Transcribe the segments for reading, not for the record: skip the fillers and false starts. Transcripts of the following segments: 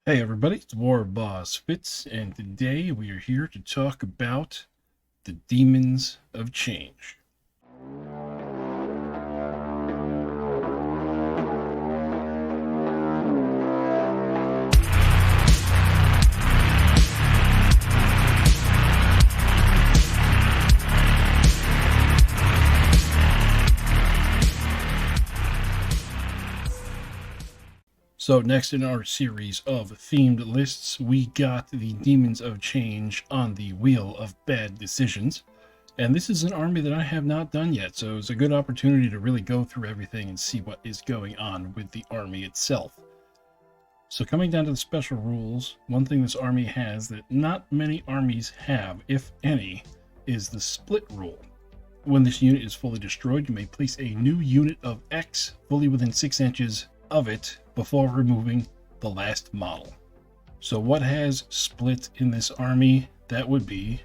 Hey everybody, it's warbossfitz, and today we are here to talk about the Demons of Change. So next in our series of themed lists, we got the Demons of Change on the Wheel of Bad Decisions. And this is an army that I have not done yet, so it's a good opportunity to really go through everything and see what is going on with the army itself. So coming down to the special rules, one thing this army has that not many armies have, if any, is the split rule. When this unit is fully destroyed, you may place a new unit of X fully within 6 inches of it before removing the last model. So what has split in this army? That would be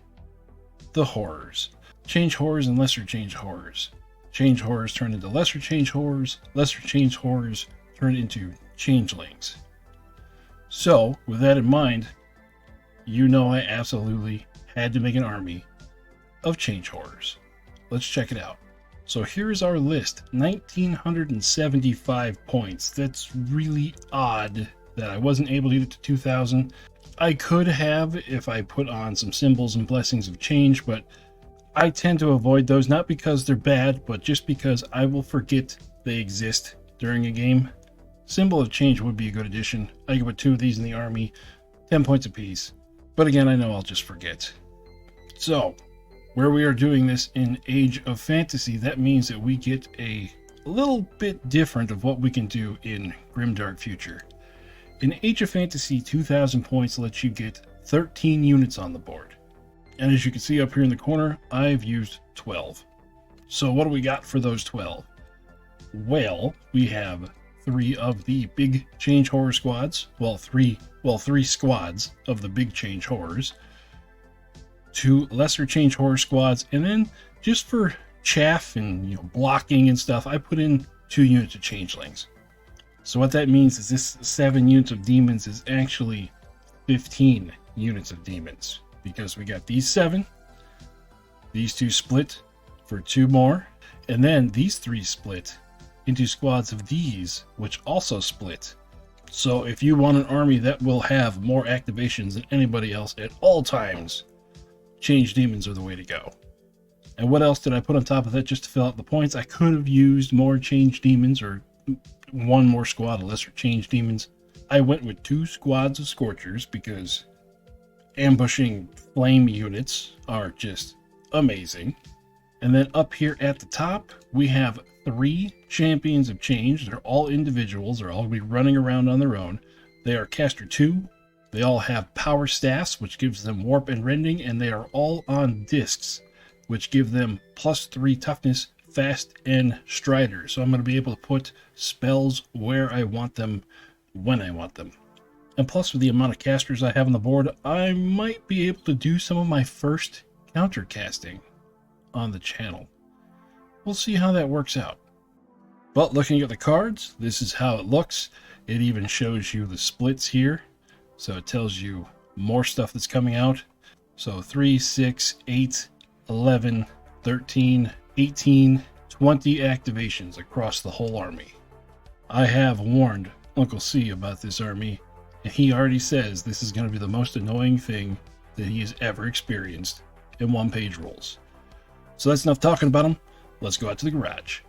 the horrors. Change horrors and lesser change horrors. Change horrors turn into lesser change horrors. Lesser change horrors turn into changelings. So with that in mind, you know I absolutely had to make an army of change horrors. Let's check it out. So here's our list, 1975 points. That's really odd that I wasn't able to get it to 2000. I could have if I put on some symbols and blessings of change, but I tend to avoid those, not because they're bad, but just because I will forget they exist during a game. Symbol of change would be a good addition. I could put 2 of these in the army, 10 points apiece. But again, I know I'll just forget. So where we are doing this in Age of Fantasy, that means that we get a little bit different of what we can do in Grimdark Future. In Age of Fantasy, 2000 points lets you get 13 units on the board. And as you can see up here in the corner, I've used 12. So what do we got for those 12? Well, we have 3 of the big change horror squads. Three squads of the big change horrors. 2 lesser change horror squads, and then just for chaff and blocking and stuff, I put in 2 units of changelings. So what that means is this 7 units of demons is actually 15 units of demons, because we got these 7, these 2 split for 2 more, and then these 3 split into squads of these, which also split. So if you want an army that will have more activations than anybody else at all times, change demons are the way to go. And what else did I put on top of that just to fill out the points? I could have used more change demons or 1 more squad of lesser change demons. I went with 2 squads of scorchers because ambushing flame units are just amazing. And then up here at the top, we have 3 champions of change. They're all individuals. They're all going to be running around on their own. They are caster 2. They all have power staffs, which gives them warp and rending, and they are all on discs, which give them +3 toughness, fast, and strider. So I'm going to be able to put spells where I want them, when I want them. And plus, with the amount of casters I have on the board, I might be able to do some of my first counter casting on the channel. We'll see how that works out. But looking at the cards, this is how it looks. It even shows you the splits here. So it tells you more stuff that's coming out. So 3, 6, 8, 11, 13, 18, 20 activations across the whole army. I have warned Uncle C about this army, and he already says this is going to be the most annoying thing that he has ever experienced in 1-page rules. So that's enough talking about him. Let's go out to the garage.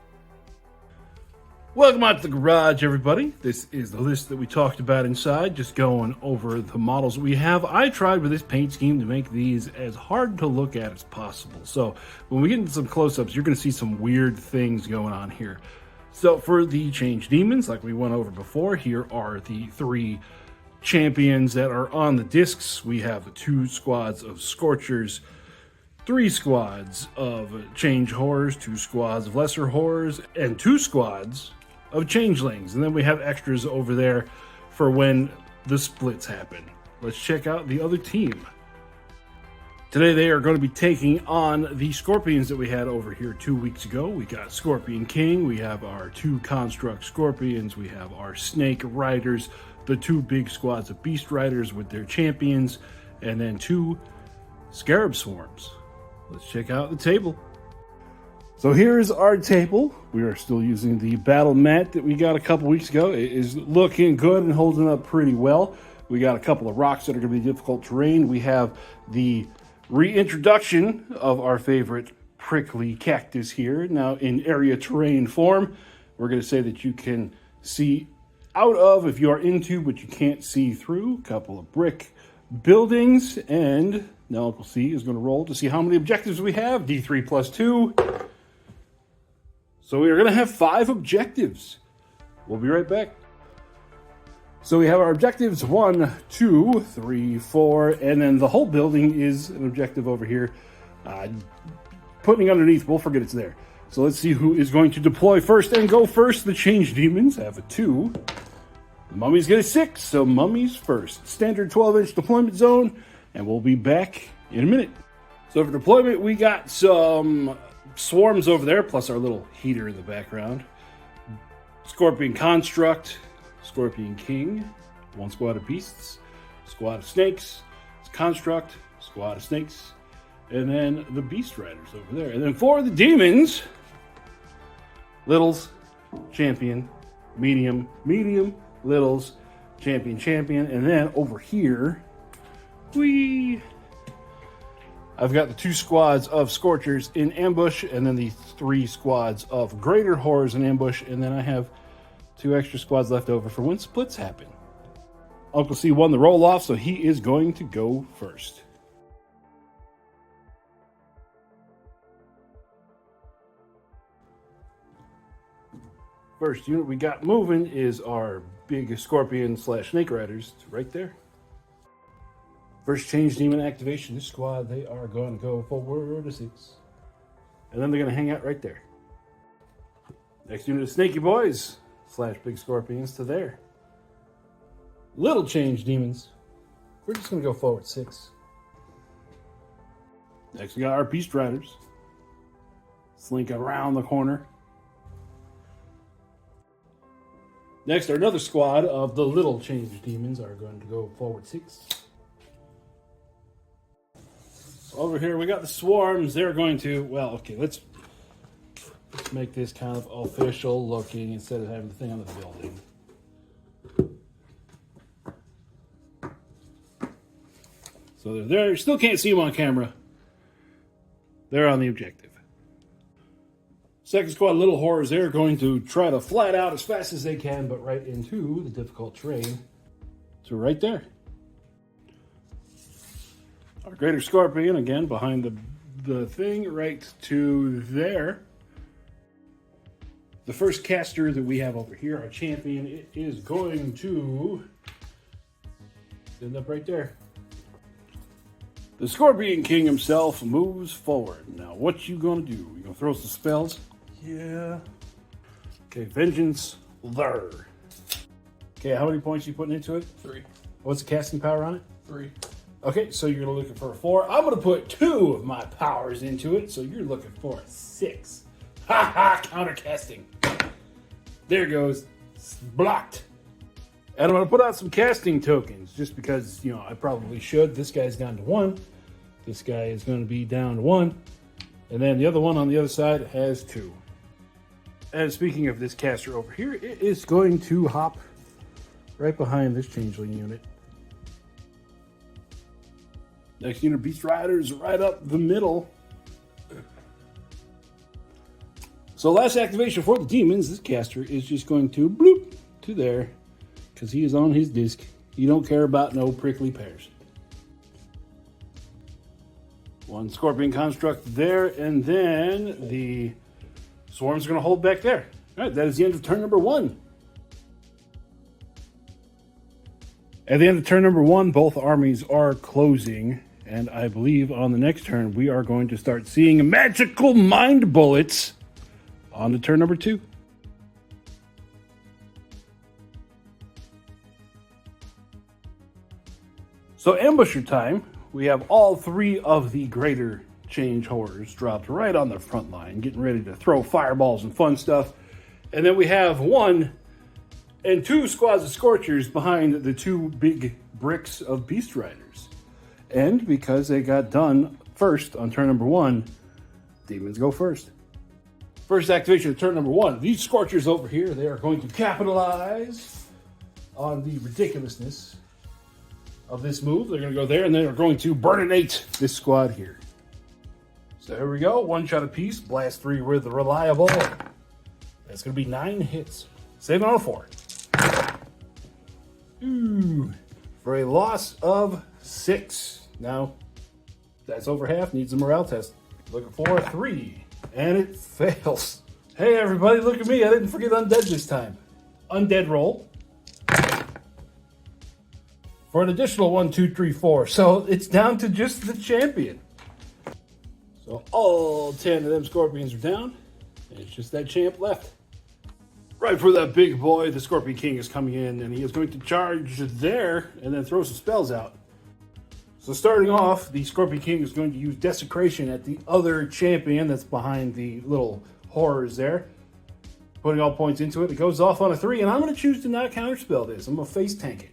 Welcome out to the garage, everybody. This is the list that we talked about inside, just going over the models we have. I tried with this paint scheme to make these as hard to look at as possible. So when we get into some close-ups, you're going to see some weird things going on here. So for the change demons, like we went over before, here are the 3 champions that are on the discs. We have the 2 squads of scorchers, 3 squads of change horrors, 2 squads of lesser horrors, and 2 squads of changelings. And then we have extras over there for when the splits happen. Let's check out the other team. Today they are going to be taking on the Scorpions that we had over here 2 weeks ago. We got Scorpion King, we have our 2 Construct Scorpions, we have our Snake Riders, the two big squads of Beast Riders with their champions, and then 2 Scarab Swarms. Let's check out the table. So here is our table. We are still using the battle mat that we got a couple weeks ago. It is looking good and holding up pretty well. We got a couple of rocks that are going to be difficult terrain. We have the reintroduction of our favorite prickly cactus here, now in area terrain form. We're going to say that you can see out of if you are into, but you can't see through. A couple of brick buildings, and now Uncle C is going to roll to see how many objectives we have. D3 plus 2. So we are going to have 5 objectives. We'll be right back. So we have our objectives 1, 2, 3, 4, and then the whole building is an objective over here. Putting underneath, we'll forget it's there. So let's see who is going to deploy first and go first. The Change Demons have a 2. The Mummies get a 6, so Mummies first. Standard 12-inch deployment zone, and we'll be back in a minute. So for deployment, we got some swarms over there, plus our little heater in the background. Scorpion Construct, Scorpion King, 1 squad of beasts, squad of snakes, construct, squad of snakes, and then the Beast Riders over there. And then for the Demons, Littles, Champion, Medium, Medium, Littles, Champion, Champion, and then over here, I've got the 2 squads of Scorchers in ambush, and then the 3 squads of Greater Horrors in ambush, and then I have 2 extra squads left over for when splits happen. Uncle C won the roll-off, so he is going to go first. First unit we got moving is our big Scorpion / Snake Riders right there. First Change Demon activation. This squad, they are going to go forward to 6. And then they're going to hang out right there. Next unit of Snaky Boys / Big Scorpions to there. Little Change Demons. We're just going to go forward 6. Next we got our Beast Riders. Slink around the corner. Next, another squad of the Little Change Demons are going to go forward 6. Over here, we got the Swarms. They're going to, well, okay, let's make this kind of official looking instead of having the thing on the building. So they're there. Still can't see them on camera. They're on the objective. Second squad, Little Horrors, they're going to try to flat out as fast as they can, but right into the difficult terrain. So right there. Our Greater Scorpion, again, behind the thing, right to there. The first caster that we have over here, our champion, it is going to end up right there. The Scorpion King himself moves forward. Now, what you gonna do? You gonna throw some spells? Yeah. Okay, Vengeance, there. Okay, how many points are you putting into it? 3. What's the casting power on it? 3. Okay, so you're looking for a 4. I'm going to put 2 of my powers into it, so you're looking for a 6. Ha ha, countercasting. There it goes. It's blocked. And I'm going to put out some casting tokens, just because, you know, I probably should. This guy's down to 1. This guy is going to be down to 1. And then the other one on the other side has 2. And speaking of this caster over here, it is going to hop right behind this changeling unit. Next unit, Beast Riders, right up the middle. So last activation for the Demons, this caster is just going to bloop to there, because he is on his disc. You don't care about no prickly pears. 1 Scorpion Construct there, and then the Swarms are going to hold back there. All right, that is the end of turn number 1. At the end of turn number 1, both armies are closing, and I believe on the next turn, we are going to start seeing magical mind bullets on to turn number 2. So ambusher time, we have all 3 of the Greater Change Horrors dropped right on the front line, getting ready to throw fireballs and fun stuff. And then we have 1 And 2 squads of Scorchers behind the 2 big bricks of Beast Riders. And because they got done first on turn number 1, Demons go first. First activation of turn number 1. These Scorchers over here, they are going to capitalize on the ridiculousness of this move. They're going to go there, and they are going to burninate this squad here. So here we go. 1 shot apiece. Blast 3 with the reliable. That's going to be 9 hits. Saving on a 4. Ooh. For a loss of 6. Now, that's over half. Needs a morale test. Looking for a 3. And it fails. Hey, everybody, look at me. I didn't forget Undead this time. Undead roll. For an additional 1, 2, 3, 4. So it's down to just the champion. So all 10 of them Scorpions are down. And it's just that champ left. Right for that big boy, the Scorpion King is coming in, and he is going to charge there and then throw some spells out. So starting off, the Scorpion King is going to use Desecration at the other champion that's behind the little horrors there. Putting all points into it. It goes off on a 3, and I'm going to choose to not counterspell this. I'm going to face tank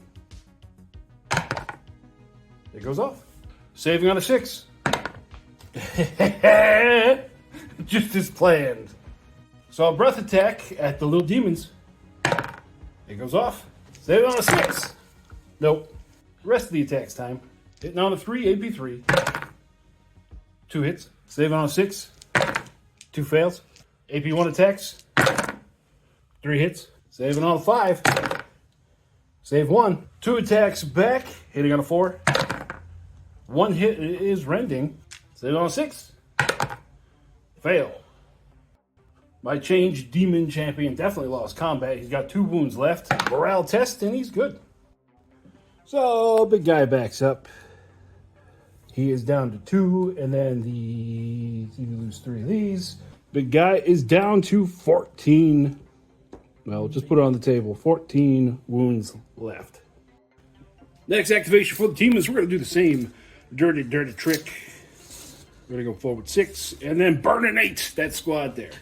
it. It goes off. Saving on a 6. Just as planned. So a breath attack at the little demons. It goes off. Save it on a 6. Nope. Rest of the attacks time. Hitting on a 3, AP 3. 2 hits. Save it on a 6. 2 fails. AP 1 attacks. 3 hits. Saving on a 5. Save 1. 2 attacks back. Hitting on a 4. 1 hit is rending. Save it on a 6. Fail. My changed demon champion definitely lost combat. He's got 2 wounds left. Morale test, and he's good. So, big guy backs up. He is down to 2, and then you lose 3 of these. Big guy is down to 14. Well, just put it on the table. 14 wounds left. Next activation for the demons, we're going to do the same dirty trick. We're going to go forward 6, and then burninate that squad there.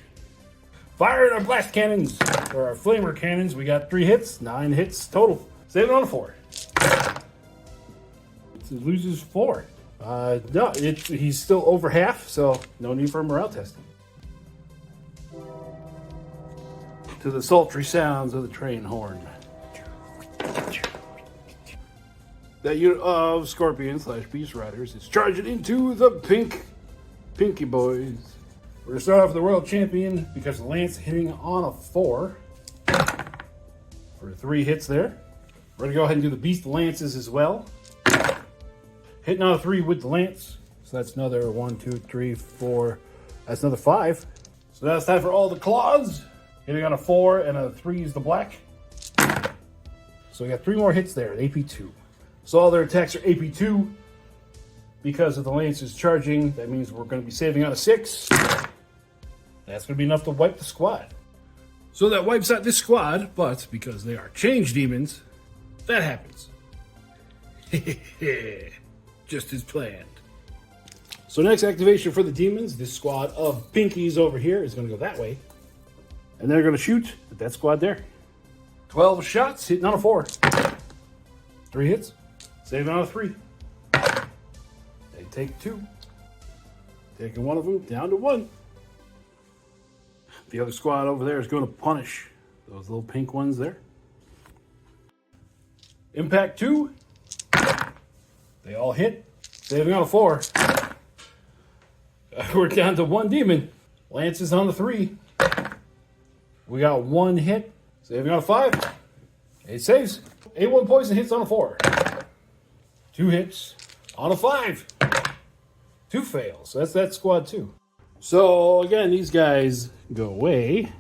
Fire our blast cannons, or our flamer cannons. We got 3 hits, 9 hits total. Save it on a 4. It loses 4. No, he's still over half, so no need for morale testing. To the sultry sounds of the train horn. That unit of Scorpion / Beast Riders is charging into the Pinky Boys. We're going to start off with the World Champion because the Lance hitting on a 4 for 3 hits there. We're going to go ahead and do the Beast Lances as well. Hitting on a 3 with the Lance. So that's another 1, 2, 3, 4. That's another 5. So now it's time for all the claws. Hitting on a 4 and a 3 is the black. So we got 3 more hits there at AP 2. So all their attacks are AP 2. Because of the Lance's charging, that means we're going to be saving on a 6. That's going to be enough to wipe the squad. So that wipes out this squad, but because they are changed demons, that happens. Just as planned. So next activation for the demons, this squad of pinkies over here is going to go that way. And they're going to shoot at that squad there. 12 shots, hitting on a 4. 3 hits, saving on a 3. They take 2. Taking one of them down to 1. The other squad over there is going to punish those little pink ones there. Impact 2. They all hit. Saving on a 4. We're down to 1 demon. Lance is on the 3. We got 1 hit. Saving on a 5. 8 saves. A1 poison hits on a 4. 2 hits on a 5. 2 fails. So that's that squad too. So again, these guys go away.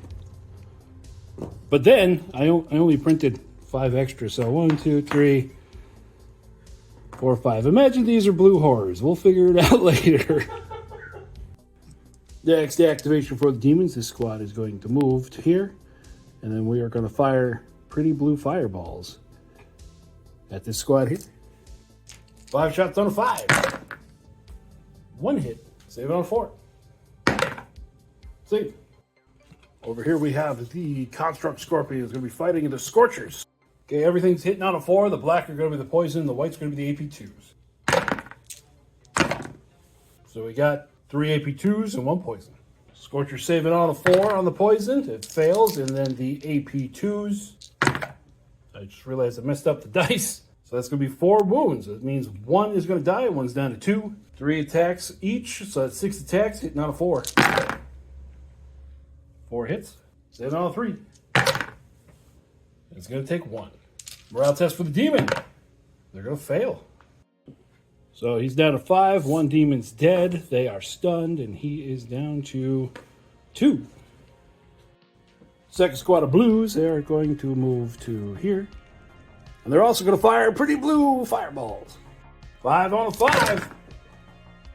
But then I only printed 5 extra. So 1, 2, 3, 4, 5. Imagine these are blue horrors. We'll figure it out later. Next activation for the demons. This squad is going to move to here. And then we are going to fire pretty blue fireballs at this squad here. 5 shots on a 5. 1 hit. Save it on a 4. Save. Over here we have the Construct Scorpions going to be fighting the Scorchers. Okay, everything's hitting on a 4. The black are going to be the poison. The white's going to be the AP2s. So we got 3 AP2s and 1 poison. Scorcher saving on a 4 on the poison. It fails. And then the AP2s. I just realized I messed up the dice. So that's going to be 4 wounds. That means 1 is going to die. 1's down to 2. 3 attacks each. So that's 6 attacks hitting on a 4. 4 hits. Saving on a 3. It's going to take 1. Morale test for the demon. They're going to fail. So he's down to 5. 1 demon's dead. They are stunned, and he is down to 2. Second squad of blues, they are going to move to here. And they're also going to fire pretty blue fireballs. 5 on a 5.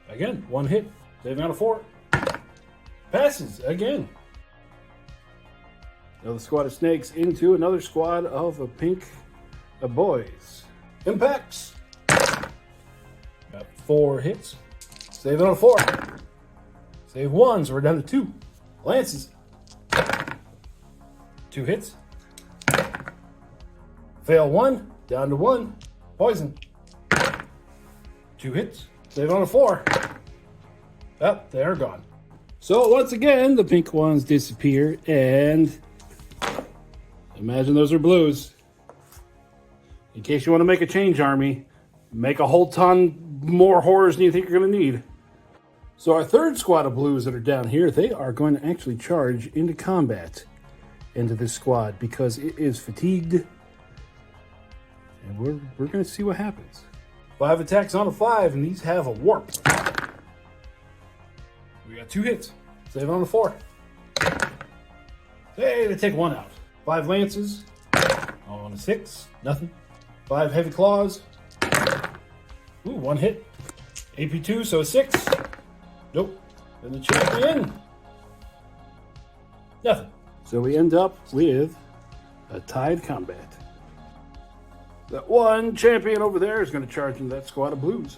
Again, 1 hit. Saving on a 4. Passes again. Another squad of snakes into another squad of pink boys. Impacts. Got 4 hits. Save it on a 4. Save 1, so we're down to 2. Lances. 2 hits. Fail 1, down to 1. Poison. 2 hits. Save on a 4. Oh, they're gone. So once again, the pink ones disappear, and imagine those are blues. In case you want to make a change army, make a whole ton more horrors than you think you're going to need. So our third squad of blues that are down here, they are going to actually charge into combat into this squad because it is fatigued. And we're going to see what happens. 5 attacks on a 5, and these have a warp. We got 2 hits. Save on a 4. Hey, they take 1 out. 5 lances. On a 6. Nothing. 5 heavy claws. Ooh, 1 hit. AP2, so a 6. Nope. And the champion. Nothing. So we end up with a tied combat. That one champion over there is going to charge into that squad of blues.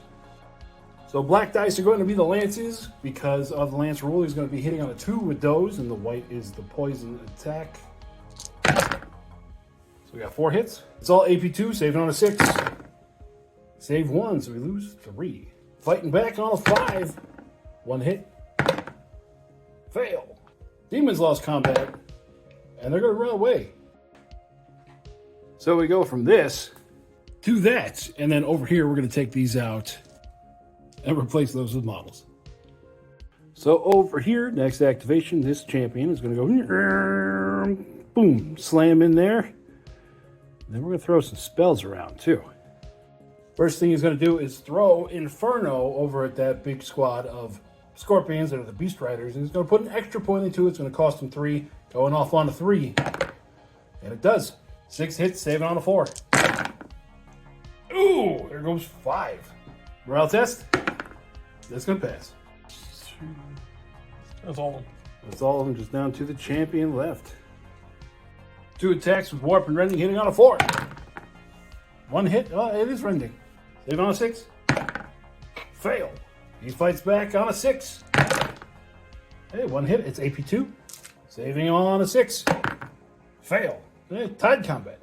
So black dice are going to be the lances because of the lance rule. He's going to be hitting on a 2 with those, and the white is the poison attack. So we got 4 hits. It's all AP2, saving on a 6. Save 1, so we lose 3. Fighting back on a 5. 1 hit. Fail. Demons lost combat, and they're going to run away. So we go from this to that, and then over here we're going to take these out and replace those with models. So over here, next activation, this champion is going to go boom, slam in there. And then we're going to throw some spells around too. First thing he's going to do is throw Inferno over at that big squad of scorpions that are the Beast Riders, and he's going to put an extra point into it. It's going to cost him 3, going off on a 3. And it does. 6 hits, saving on a 4. Ooh, there goes 5. Morale test. That's going to pass. That's all of them. That's all of them, just down to the champion left. 2 attacks with Warp and Rending, hitting on a 4. 1 hit. Oh, it is Rending. Save on a 6. Fail. He fights back on a 6. Hey, 1 hit. It's AP2. Saving on a 6. Fail. Hey, tied combat.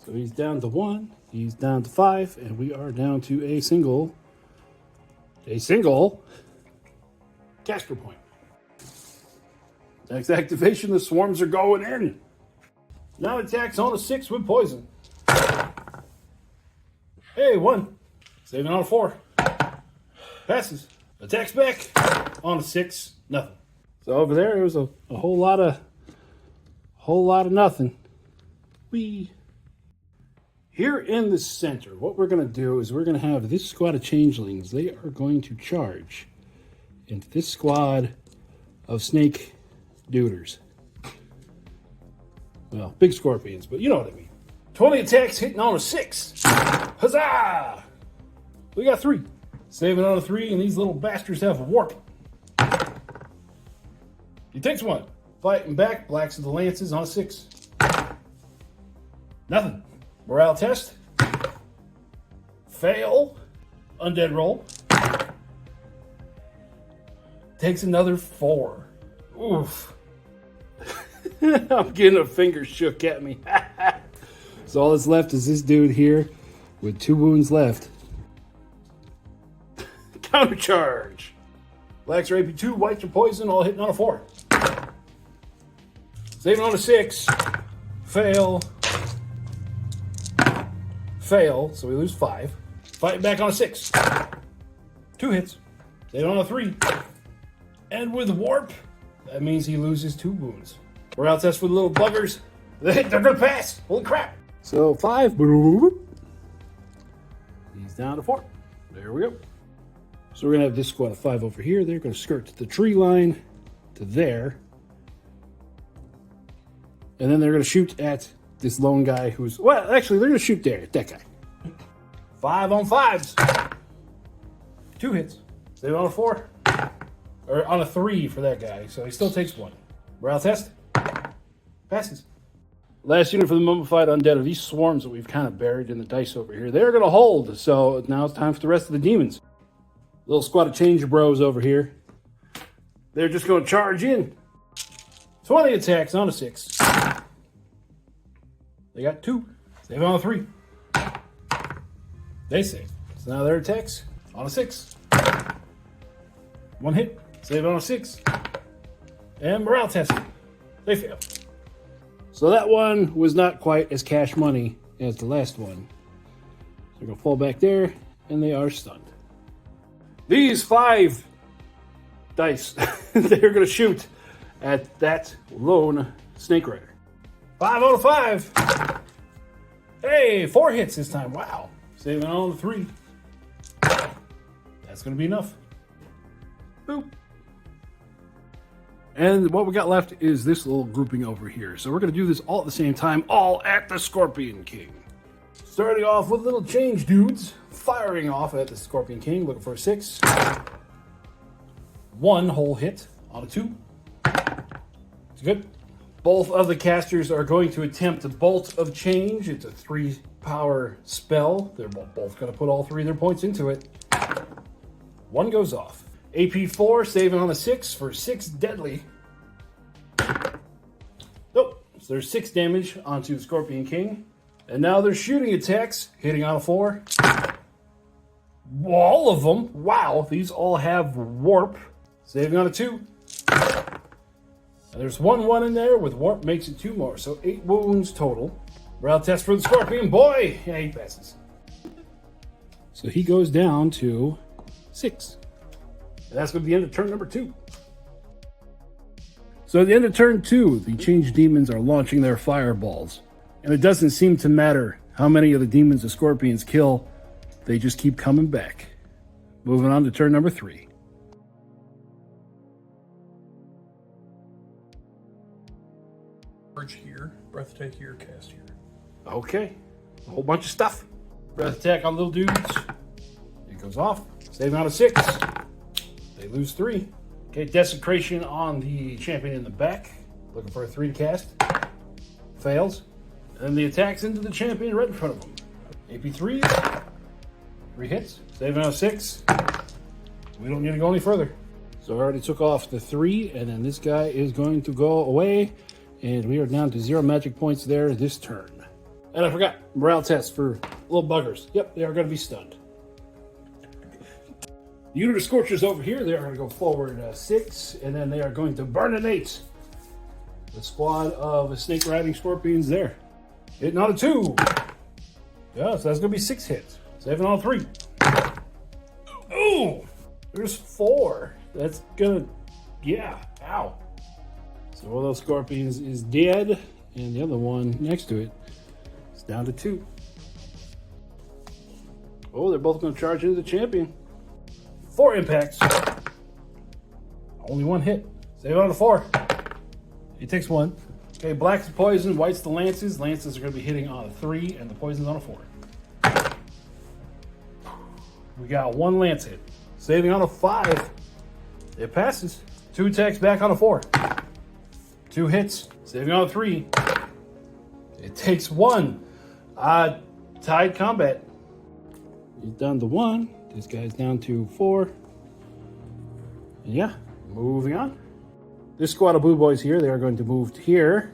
So he's down to 1. He's down to 5. And we are down to a single caster point. Next activation, the swarms are going in. Now attacks on a 6 with poison. Hey, 1. Saving on a 4. Passes. Attacks back on a 6. Nothing. So over there, it was a whole lot of nothing. Here in the center, what we're going to do is we're going to have this squad of changelings. They are going to charge into this squad of snake duders. Well, big scorpions, but you know what I mean. 20 attacks hitting on a 6. Huzzah! We got 3. Saving on a 3, and these little bastards have a warp. He takes 1. Fighting back, blacks of the lances on a 6. Nothing. Morale test. Fail. Undead roll. Takes another 4. Oof. I'm getting a finger shook at me. So all that's left is this dude here with 2 wounds left. Countercharge. Blacks are AP2, whites are poison, all hitting on a 4. Saving on a 6. Fail. Fail, so we lose 5. Fighting back on a 6. 2 hits. Saving on a 3. And with warp, that means he loses 2 wounds. We're out test with little buggers. They're gonna pass. Holy crap. So 5. He's down to 4. There we go. So we're gonna have this squad of 5 over here. They're gonna skirt the tree line to there. And then they're gonna shoot at this lone guy who's, well, actually they're gonna shoot there at that guy. 5 on 5s. 2 hits. Save on a 4. Or on a 3 for that guy, so he still takes 1. Morale test. Passes. Last unit for the mummified undead are these swarms that we've kind of buried in the dice over here. They're going to hold, so now it's time for the rest of the demons. Little squad of change bros over here. They're just going to charge in. 20 attacks on a 6. They got 2. Save on a 3. They save. So now their attacks on a 6. 1 hit. Save on a 6. And morale test. They fail. So that one was not quite as cash money as the last one. They're going to fall back there, and they are stunned. These 5 dice, they're going to shoot at that lone snake rider. 5 out of 5. Hey, 4 hits this time. Wow. Saving on the 3. That's going to be enough. Boop. And what we got left is this little grouping over here. So we're going to do this all at the same time, all at the Scorpion King. Starting off with little change dudes, firing off at the Scorpion King, looking for a 6. 1 whole hit on a 2. It's good. Both of the casters are going to attempt a Bolt of Change. It's a 3 power spell. They're both going to put all 3 of their points into it. 1 goes off. AP4, saving on a 6 for 6 deadly. Nope. So there's 6 damage onto the Scorpion King. And now they're shooting attacks, hitting on a 4. All of them. Wow, these all have warp. Saving on a 2. And there's 1 in there with warp makes it 2 more. So 8 wounds total. Morale test for the Scorpion boy. Yeah, he passes. So he goes down to 6. And that's going to be the end of turn number 2. So at the end of turn 2, the changed demons are launching their fireballs. And it doesn't seem to matter how many of the demons the scorpions kill. They just keep coming back. Moving on to turn number 3. Purge here, breath attack here, cast here. Okay. A whole bunch of stuff. Breath attack on little dudes. It goes off. Saving on a 6. They lose 3. Okay, desecration on the champion in the back. Looking for a 3 to cast. Fails. And the attacks into the champion right in front of them. AP3. 3 hits. Saving on a 6. We don't need to go any further. So I already took off the 3, and then this guy is going to go away. And we are down to 0 magic points there this turn. And I forgot, morale test for little buggers. Yep, they are going to be stunned. The unit of Scorchers over here, they are going to go forward 6, and then they are going to burninate the squad of snake riding scorpions there. Hitting on a 2. Yeah, so that's going to be 6 hits. Saving on 3. Ooh, there's 4. That's going to, yeah, ow. So one of those scorpions is dead, and the other one next to it is down to 2. Oh, they're both going to charge into the champion. 4 impacts. Only 1 hit. Save on a 4. He takes 1. Okay, black's the poison, white's the lances. Lances are going to be hitting on a 3, and the poison's on a 4. We got 1 lance hit. Saving on a 5. It passes. 2 attacks back on a 4. 2 hits. Saving on a 3. It takes 1. Tied combat. He's down to 1. This guy's down to 4. And yeah, moving on. This squad of blue boys here, they are going to move here.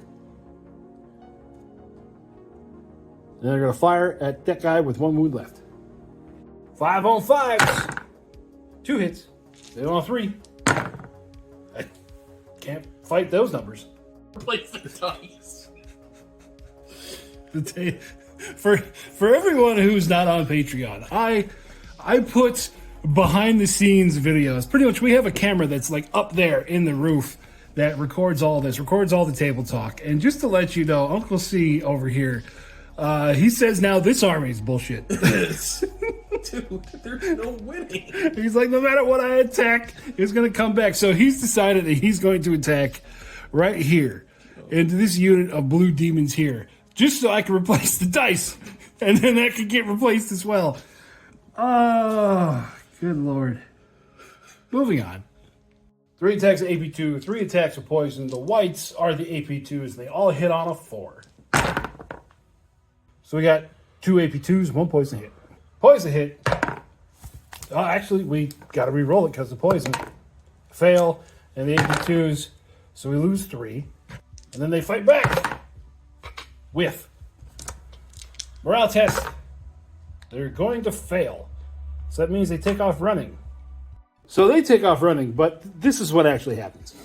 And they're going to fire at that guy with 1 wound left. 5 on 5s. 2 hits. 7 on 3. I can't fight those numbers. Replace the dice. For everyone who's not on Patreon, I put behind the scenes videos. Pretty much we have a camera that's like up there in the roof that records all this, records all the table talk. And just to let you know, Uncle C over here, he says now this army is bullshit. Dude, there's no winning. He's like, no matter what I attack, it's going to come back. So he's decided that he's going to attack right here into this unit of blue demons here, just so I can replace the dice. And then that could get replaced as well. Oh, good lord. Moving on. 3 attacks of AP2, 3 attacks of poison. The whites are the AP2s. They all hit on a 4. So we got 2 AP2s, 1 poison hit. Poison hit. Actually, we got to re-roll it because of poison. Fail, and the AP2s. So we lose 3. And then they fight back. Whiff. Morale test. They're going to fail. So that means they take off running. So they take off running, but this is what actually happens.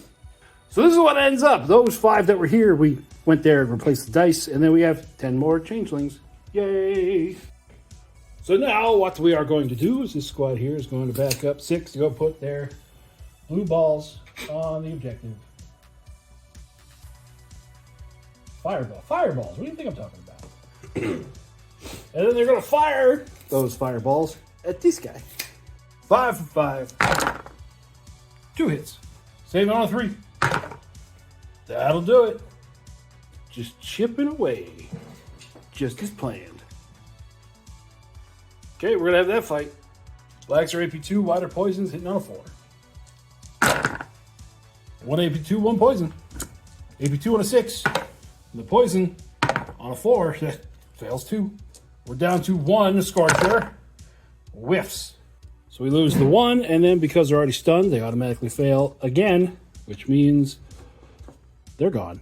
So this is what ends up. Those 5 that were here, we went there and replaced the dice, and then we have 10 more changelings. Yay! So now what we are going to do is this squad here is going to back up 6 to go put their blue balls on the objective. Fireballs. What do you think I'm talking about? And then they're going to fire those fireballs at this guy. 5 for 5. 2 hits. Saving on a 3. That'll do it. Just chipping away. Just as planned. Okay, we're going to have that fight. Blacks are AP2, white are poisons, hitting on a 4. 1 AP2, 1 poison. AP2 on a 6. And the poison on a 4. That fails 2. We're down to 1 Scorcher. Whiffs. So we lose the 1, and then because they're already stunned, they automatically fail again, which means they're gone.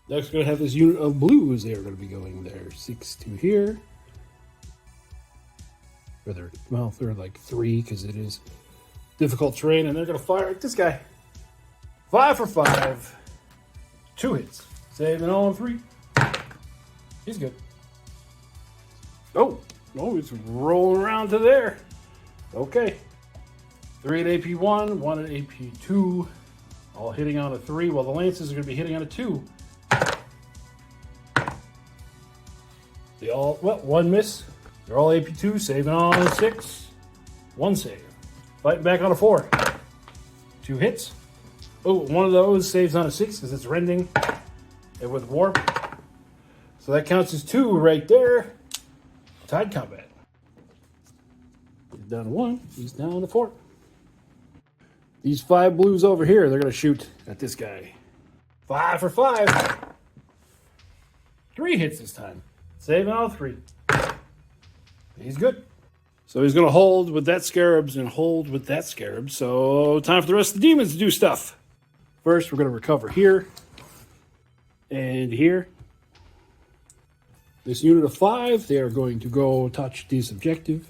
Next, we're going to have this unit of blues. They are going to be going there. 6 to here. Or they're like 3 because it is difficult terrain, and they're going to fire at this guy. 5 for 5. 2 hits. Saving all on 3. He's good. Oh, he's rolling around to there. Okay. 3 at AP1, 1 at AP2. All hitting on a 3, while the lances are going to be hitting on a 2. They all, 1 miss. They're all AP2, saving on a 6. 1 save. Fighting back on a 4. 2 hits. Oh, 1 of those saves on a 6 because it's rending. And with warp. So that counts as 2 right there. Tied combat. He's down to 1. He's down to 4. These 5 blues over here, they're going to shoot at this guy. 5 for 5. 3 hits this time. Saving all 3. He's good. So he's going to hold with that scarabs and hold with that scarab. So time for the rest of the demons to do stuff. First, we're going to recover here. And here. This unit of 5, they are going to go touch this objective.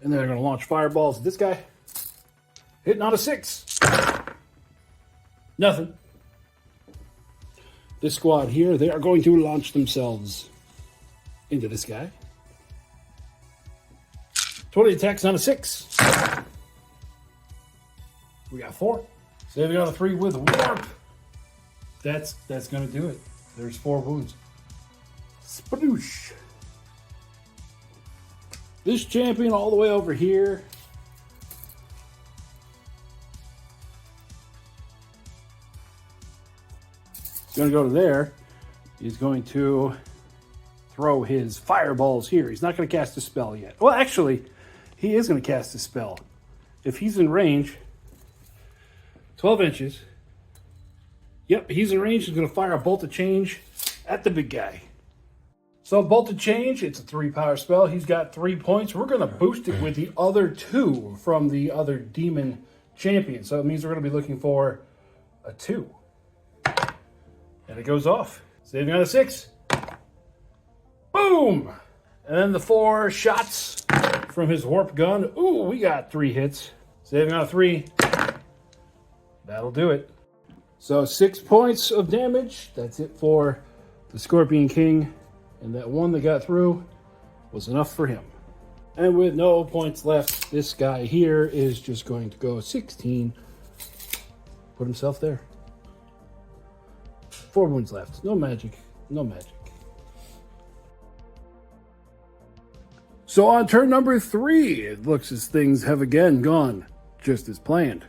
And then they're going to launch fireballs at this guy. Hitting on a 6. Nothing. This squad here, they are going to launch themselves into this guy. 20 attacks on a 6. We got 4. Saving on a 3 with warp. That's going to do it. There's 4 wounds. Sploosh. This champion all the way over here. He's going to go to there. He's going to throw his fireballs here. He's not going to cast a spell yet. Well, actually, he is going to cast a spell. If he's in range, 12 inches. Yep, he's in range. He's going to fire a bolt of change at the big guy. So Bolt to Change, it's a 3-power spell. He's got 3 points. We're going to boost it with the other 2 from the other Demon champion. So it means we're going to be looking for a 2. And it goes off. Saving on a 6. Boom! And then the 4 shots from his warp gun. Ooh, we got 3 hits. Saving on a 3. That'll do it. So 6 points of damage. That's it for the Scorpion King. And that one that got through was enough for him. And with no points left, this guy here is just going to go 16. Put himself there. 4 wounds left. No magic. No magic. So on turn number 3, it looks as things have again gone just as planned.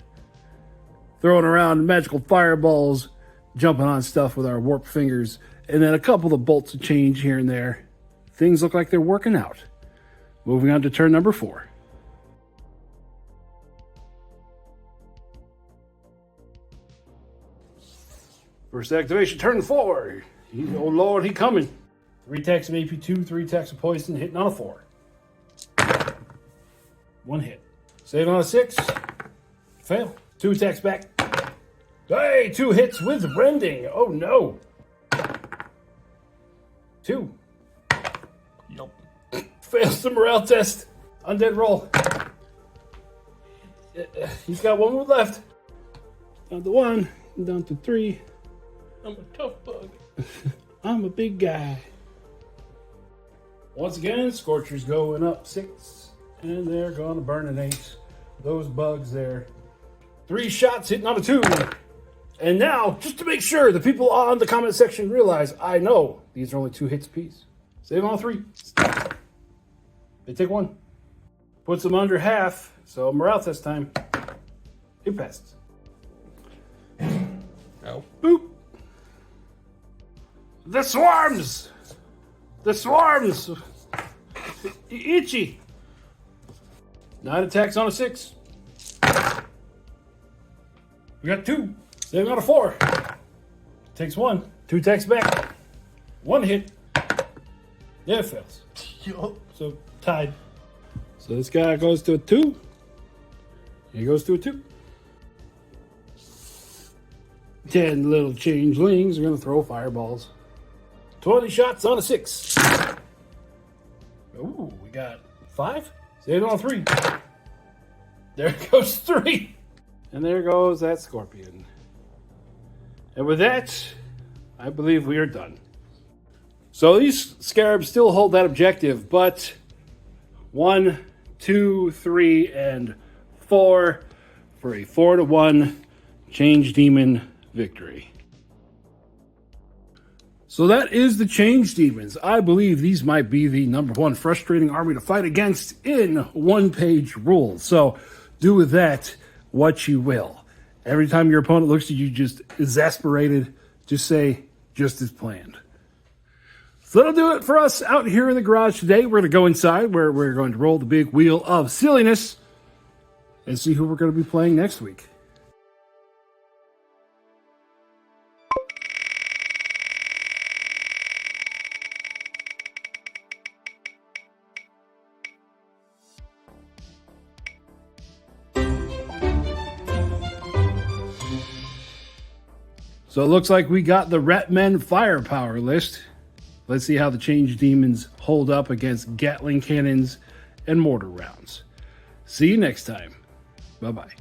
Throwing around magical fireballs, jumping on stuff with our warp fingers, and then a couple of bolts of change here and there. Things look like they're working out. Moving on to turn number 4. First activation, turn 4. Oh Lord, he coming. 3 attacks of AP2, 3 attacks of poison, hitting on a 4. 1 hit. Save on a 6. Fail. 2 attacks back. Hey, 2 hits with rending. Oh no. 2. Yup. Fails the morale test. Undead roll. He's got 1 move left. Down to 1. Down to 3. I'm a tough bug. I'm a big guy. Once again, Scorcher's going up 6. And they're going to burn an 8. Those bugs there. 3 shots hitting on a 2. And now, just to make sure the people on the comment section realize, I know these are only 2 hits apiece. Save on 3. They take 1. Puts them under half. So morale test time. It passes. Ow. Boop. The swarms. The swarms. Itchy. 9 attacks on a 6. We got 2. Saving on a 4. Takes 1. 2 attacks back. 1 hit. Yeah, it fails. Yup. So tied. So this guy goes to a 2. He goes to a 2. 10 little changelings are going to throw fireballs. 20 shots on a 6. Ooh, we got 5. Save on 3. There goes 3. And there goes that scorpion. And with that, I believe we are done. So these scarabs still hold that objective, but 1, 2, 3, and 4 for a 4-1 Change Demon victory. So that is the Change Demons. I believe these might be the #1 frustrating army to fight against in one-page rules. So do with that what you will. Every time your opponent looks at you just exasperated, just say, just as planned. So that'll do it for us out here in the garage today. We're going to go inside where we're going to roll the big wheel of silliness and see who we're going to be playing next week. So it looks like we got the Retmen firepower list. Let's see how the Change Demons hold up against Gatling cannons and mortar rounds. See you next time. Bye-bye.